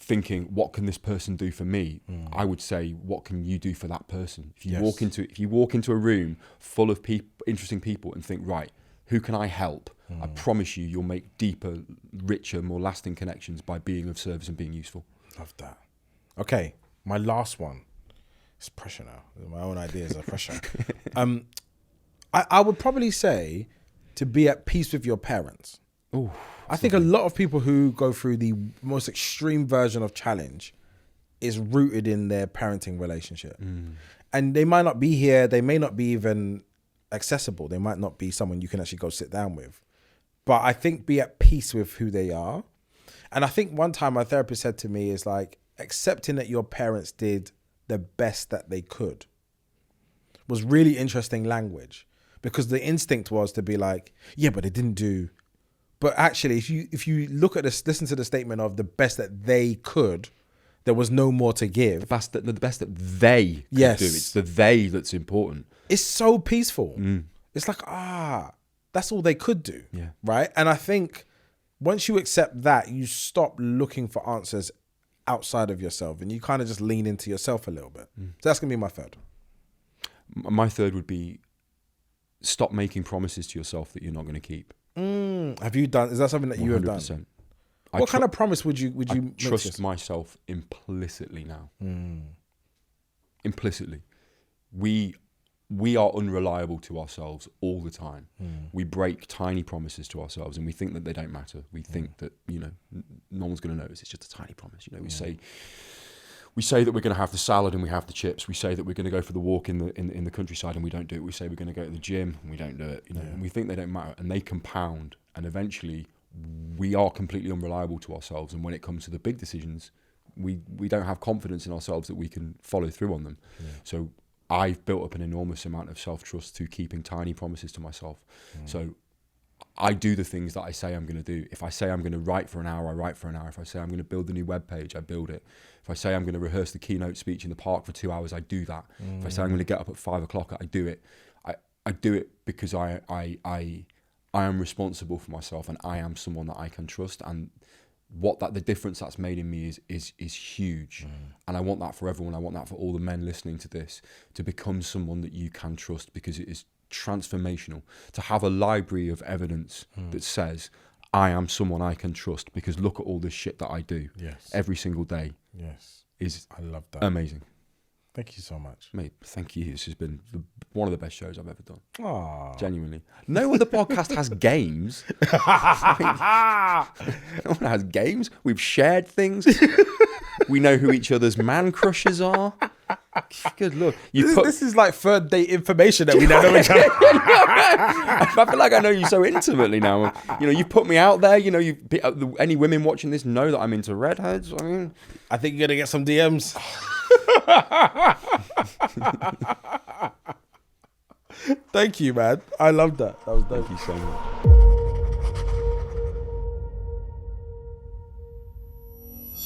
thinking, what can this person do for me? I would say, what can you do for that person? If you walk into a room full of interesting people and think, right, who can I help? I promise you'll make deeper, richer, more lasting connections by being of service and being useful. Love that. Okay, my last one. It's pressure now. My own ideas are pressure. I would probably say to be at peace with your parents. Oh, I think a lot of people who go through the most extreme version of challenge is rooted in their parenting relationship. And they might not be here. They may not be even accessible. They might not be someone you can actually go sit down with. But I think be at peace with who they are. And I think one time my therapist said to me is like, accepting that your parents did the best that they could was really interesting language, because the instinct was to be like, yeah, but they didn't do. But actually, if you look at this, listen to the statement of the best that they could, there was no more to give. The best that they could do. It's the they that's important. It's so peaceful. It's like, that's all they could do. Yeah. Right? And I think once you accept that, you stop looking for answers outside of yourself and you kind of just lean into yourself a little bit. So that's going to be my third. My third would be stop making promises to yourself that you're not going to keep. Have you done? Is that something that you 100%. Have done? What kind of promise would you make trust myself implicitly now? Implicitly, we are unreliable to ourselves all the time. We break tiny promises to ourselves, and we think that they don't matter. We think that no one's going to notice. It's just a tiny promise. We say that we're going to have the salad and we have the chips. We say that we're going to go for the walk in the countryside and we don't do it. We say we're going to go to the gym and we don't do it. And we think they don't matter, and they compound. And eventually, we are completely unreliable to ourselves. And when it comes to the big decisions, we don't have confidence in ourselves that we can follow through on them. So I've built up an enormous amount of self-trust through keeping tiny promises to myself. So I do the things that I say I'm going to do. If I say I'm going to write for an hour, I write for an hour. If I say I'm going to build a new web page, I build it. If I say I'm going to rehearse the keynote speech in the park for 2 hours, I do that. If I say I'm going to get up at 5 o'clock, I do it. I do it because I am responsible for myself, and I am someone that I can trust. And the difference that's made in me is huge. And I want that for everyone. I want that for all the men listening to this, to become someone that you can trust, because it is transformational to have a library of evidence that says I am someone I can trust, because look at all this shit that I do every single day. I love that. Amazing. Thank you so much, mate. Thank you. This has been one of the best shows I've ever done. Aww. Genuinely. No other podcast has games. No one has games. We've shared things. We know who each other's man crushes are. Good Lord. This is like third date information that we don't know each other. I feel like I know you so intimately now. You put me out there. Any women watching this know that I'm into redheads. I think you're going to get some DMs. Thank you, man. I love that. That was dope. Thank you so much.